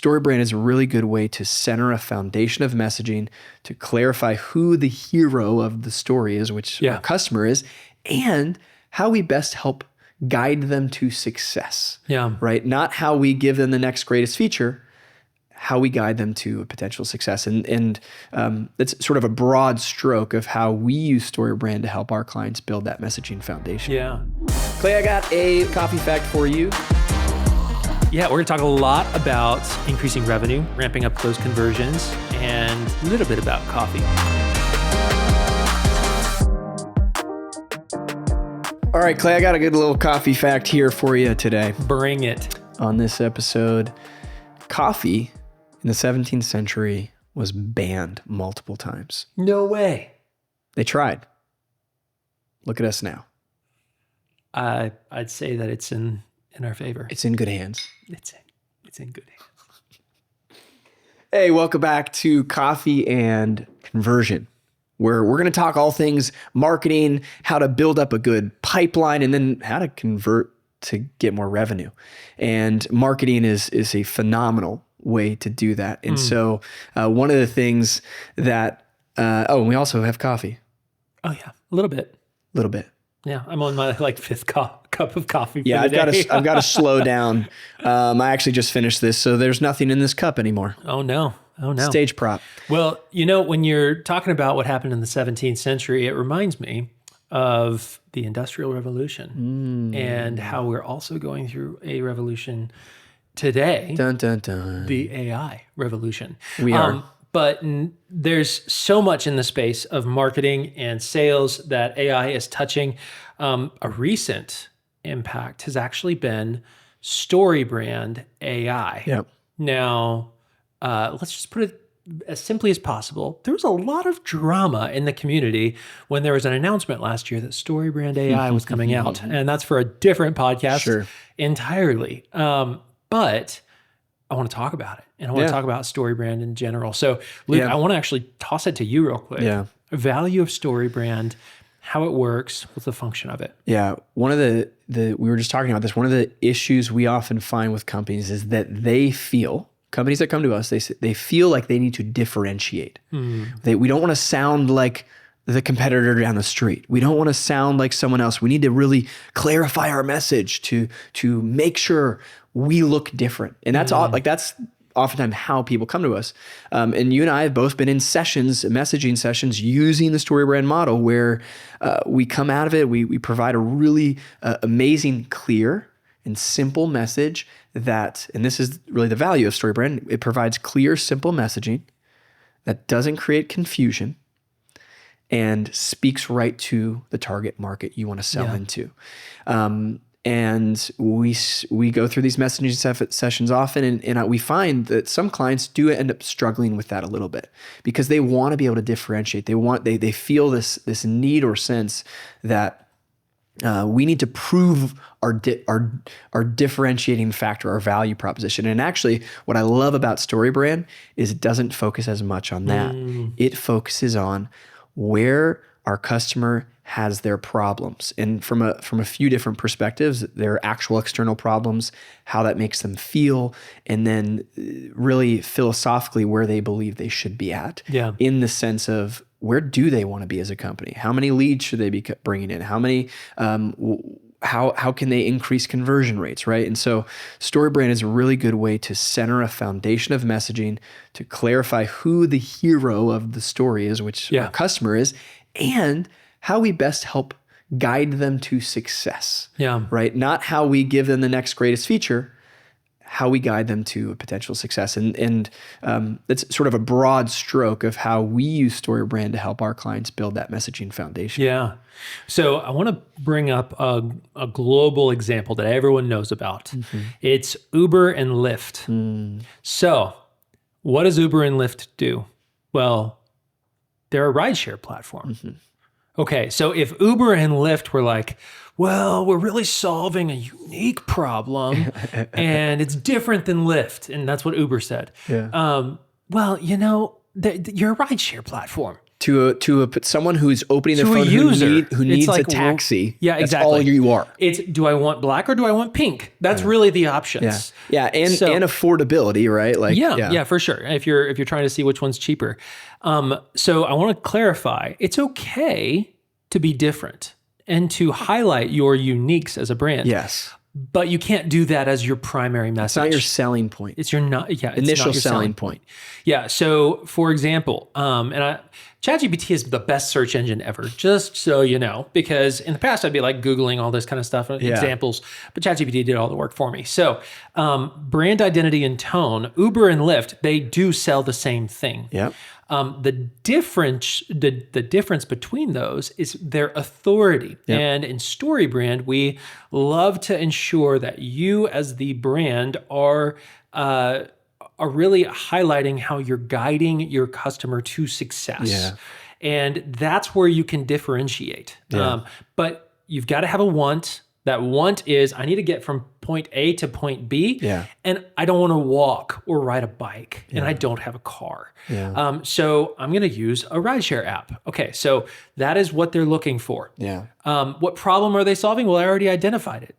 StoryBrand is a really good way to center a foundation of messaging, to clarify who the hero of the story is, which our customer is, and how we best help guide them to success. Right? Not how we give them the next greatest feature, how we guide them to a potential success. And that's sort of a broad stroke of how we use StoryBrand to help our clients build that messaging foundation. Clay, I got a coffee fact for you. We're going to talk a lot about increasing revenue, ramping up those conversions, and a little bit about coffee. All right, Clay, I got a good little coffee fact here for you today. Bring it. On this episode, coffee in the 17th century was banned multiple times. No way. They tried. Look at us now. I'd say that it's in our favor. It's in good hands. It's in good hands. Hey, welcome back to Coffee and Conversion, where we're going to talk all things marketing, how to build up a good pipeline, and then how to convert to get more revenue. And marketing is a phenomenal way to do that. And so one of the things that, we also have coffee. Oh yeah, a little bit. Yeah, I'm on my fifth cup of coffee. For I've the day. I've got to slow down. I actually just finished this, so there's nothing in this cup anymore. Oh no. Stage prop. Well, when you're talking about what happened in the 17th century, it reminds me of the Industrial Revolution and how we're also going through a revolution today. Dun, dun, dun. The AI revolution. We are. But there's so much in the space of marketing and sales that AI is touching. A recent impact has actually been StoryBrand AI. Yep. Now, let's just put it as simply as possible. There was a lot of drama in the community when there was an announcement last year that StoryBrand AI was coming out. And that's for a different podcast entirely. But I want to talk about it. And I want to talk about StoryBrand in general. So, Luke, I want to actually toss it to you real quick. Value of StoryBrand, how it works, what's the function of it? Yeah. One of the we were just talking about this. One of the issues we often find with companies is that companies that come to us, they feel like they need to differentiate. We don't want to sound like the competitor down the street. We don't want to sound like someone else. We need to really clarify our message to make sure we look different. And that's that's oftentimes how people come to us. And you and I have both been in messaging sessions using the StoryBrand model where we come out of it, we provide a really amazing, clear and simple message and this is really the value of StoryBrand. It provides clear, simple messaging that doesn't create confusion and speaks right to the target market you want to sell into. And we go through these messaging sessions often, and we find that some clients do end up struggling with that a little bit because they want to be able to differentiate. They feel this need or sense that we need to prove our differentiating factor, our value proposition. And actually, what I love about StoryBrand is it doesn't focus as much on that. It focuses on where our customer has their problems, and from a few different perspectives, their actual external problems, how that makes them feel, and then really philosophically where they believe they should be at. In the sense of where do they want to be as a company? How many leads should they be bringing in? How many? How can they increase conversion rates, right? And so StoryBrand is a really good way to center a foundation of messaging, to clarify who the hero of the story is, which our customer is, and how we best help guide them to success. Right? Not how we give them the next greatest feature, how we guide them to a potential success. And that's sort of a broad stroke of how we use StoryBrand to help our clients build that messaging foundation. So I want to bring up a global example that everyone knows about. It's Uber and Lyft. So what does Uber and Lyft do? Well, they're a rideshare platform. Okay, so if Uber and Lyft were like, well, we're really solving a unique problem and it's different than Lyft, and that's what Uber said. Well, you're a rideshare platform. someone who's opening their To a phone user. who It's needs like, a taxi. yeah, That's exactly. all you are. It's, do I want black or do I want pink? That's really the options. Yeah, and affordability, right? Like, Yeah, for sure. If you're trying to see which one's cheaper. So I want to clarify, it's okay to be different and to highlight your uniques as a brand. Yes. But you can't do that as your primary message. It's not your selling point. It's your Initial selling point. Yeah. So for example, ChatGPT is the best search engine ever, just so you know, because in the past I'd be like Googling all this kind of stuff, examples, but ChatGPT did all the work for me. So brand identity and tone, Uber and Lyft, they do sell the same thing. Yep. The difference between those is their authority. Yep. And in StoryBrand, we love to ensure that you as the brand are really highlighting how you're guiding your customer to success. Yeah. And that's where you can differentiate. Yeah. But you've got to have a want. That want is, I need to get from point A to point B, and I don't want to walk or ride a bike, and I don't have a car. Yeah. So I'm going to use a rideshare app. Okay, so that is what they're looking for. Yeah. What problem are they solving? Well, I already identified it.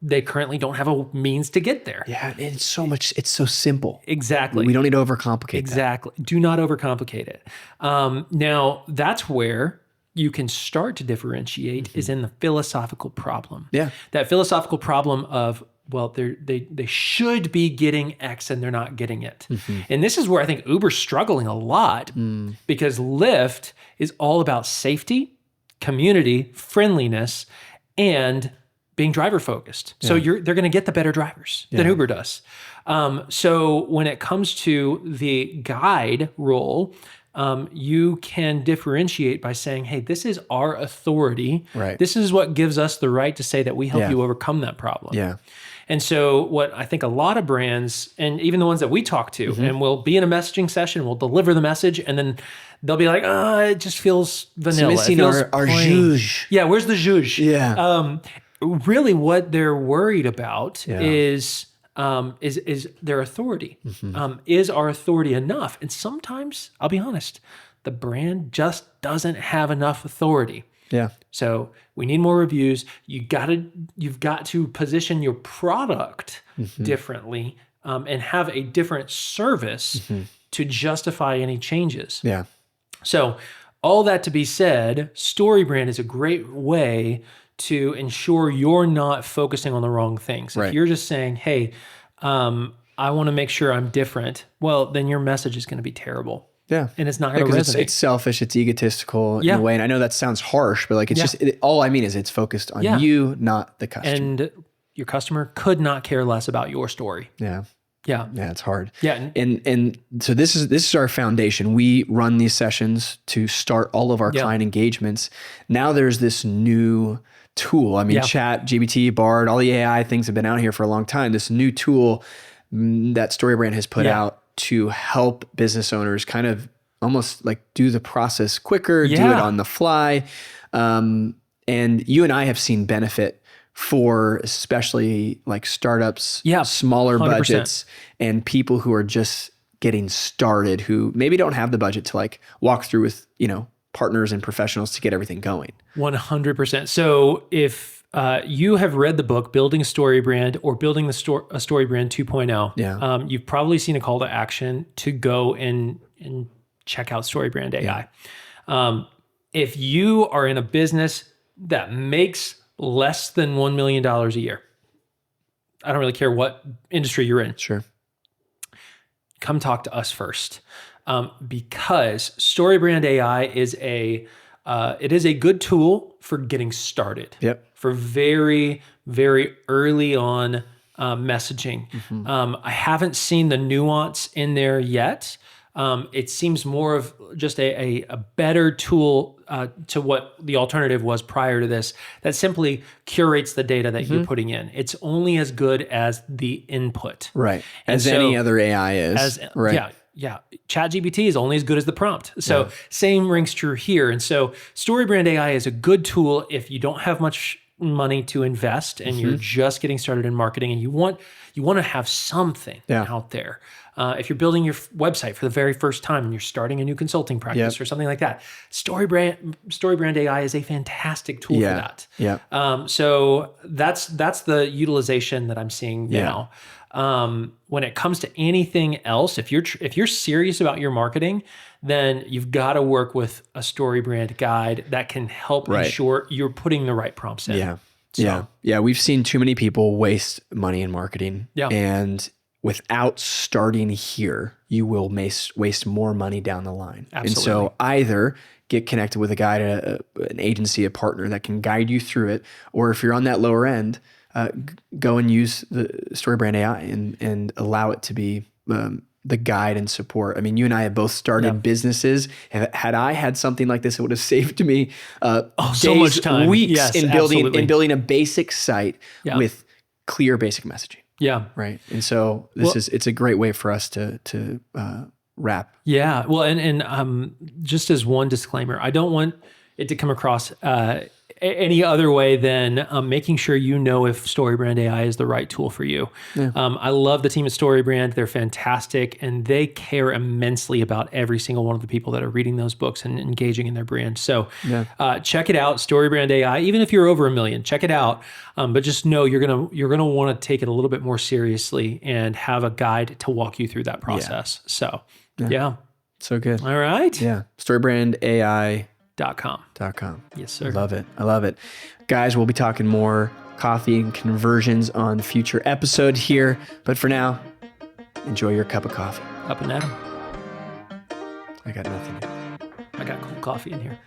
They currently don't have a means to get there. Yeah, it's so simple. Exactly. We don't need to overcomplicate Exactly. Do not overcomplicate it. Now, that's where you can start to differentiate is in the philosophical problem. Yeah. That philosophical problem of, well, they should be getting X and they're not getting it. And this is where I think Uber's struggling a lot because Lyft is all about safety, community, friendliness, and being driver focused. So they're going to get the better drivers than Uber does. So when it comes to the guide role, you can differentiate by saying, hey, this is our authority. Right. This is what gives us the right to say that we help you overcome that problem. Yeah. And so what I think a lot of brands, and even the ones that we talk to, and we'll be in a messaging session, we'll deliver the message, and then they'll be like, it just feels vanilla. It's missing it feels our plain. zhuzh. Yeah, where's the zhuzh? Yeah. Really what they're worried about is their authority. Is our authority enough? And sometimes, I'll be honest, the brand just doesn't have enough authority. Yeah. So we need more reviews. You've got to position your product differently and have a different service to justify any changes. Yeah. So all that to be said, StoryBrand is a great way to ensure you're not focusing on the wrong things. Right. If you're just saying, hey, I want to make sure I'm different, well, then your message is going to be terrible. Yeah. And it's not going to resonate. It's selfish, it's egotistical in a way. And I know that sounds harsh, but like it's just, all I mean is it's focused on you, not the customer. And your customer could not care less about your story. Yeah. Yeah. Yeah, it's hard. Yeah. And so this is our foundation. We run these sessions to start all of our client engagements. Now there's this new tool. I mean, Chat, GPT, Bard, all the AI things have been out here for a long time. This new tool that StoryBrand has put out to help business owners kind of almost like do the process quicker, do it on the fly. And you and I have seen benefit for especially like startups, smaller 100%. Budgets, and people who are just getting started, who maybe don't have the budget to like walk through with, partners and professionals to get everything going. 100%. So if you have read the book, Building a StoryBrand or Building a StoryBrand 2.0, you've probably seen a call to action to go and check out StoryBrand AI. If you are in a business that makes less than $1 million a year, I don't really care what industry you're in. Sure. Come talk to us first. Because StoryBrand AI is a good tool for getting started. Yep. For very, very early on messaging. I haven't seen the nuance in there yet. It seems more of just a better tool to what the alternative was prior to this, that simply curates the data that you're putting in. It's only as good as the input. Right. As any other AI is. Right. Yeah. ChatGPT is only as good as the prompt. So same rings true here. And so StoryBrand AI is a good tool if you don't have much money to invest and you're just getting started in marketing and you want to have something out there. If you're building your website for the very first time and you're starting a new consulting practice or something like that, StoryBrand AI is a fantastic tool for that. Yeah. So that's the utilization that I'm seeing now. When it comes to anything else, if you're serious about your marketing, then you've got to work with a StoryBrand guide that can help ensure you're putting the right prompts in. Yeah. Yeah. We've seen too many people waste money in marketing. Yeah. And without starting here, you will waste more money down the line. Absolutely. And so either get connected with a guide, an agency, a partner that can guide you through it, or if you're on that lower end, go and use the StoryBrand AI and allow it to be the guide and support. I mean, you and I have both started businesses. Had I had something like this, it would have saved me so much time, weeks in building a basic site with clear basic messaging. Yeah. Right. And so it's a great way for us to wrap. Yeah. Well, and just as one disclaimer, I don't want it to come across any other way than making sure you know if StoryBrand AI is the right tool for you. Yeah. I love the team at StoryBrand. They're fantastic, and they care immensely about every single one of the people that are reading those books and engaging in their brand. So check it out, StoryBrand AI. Even if you're over 1 million, check it out. But just know you're gonna want to take it a little bit more seriously and have a guide to walk you through that process. So so good. All right. Yeah. StoryBrandAI.com. Yes, sir. I love it. Guys, we'll be talking more coffee and conversions on future episode here. But for now, enjoy your cup of coffee. Up and at 'em. I got nothing. I got cold coffee in here.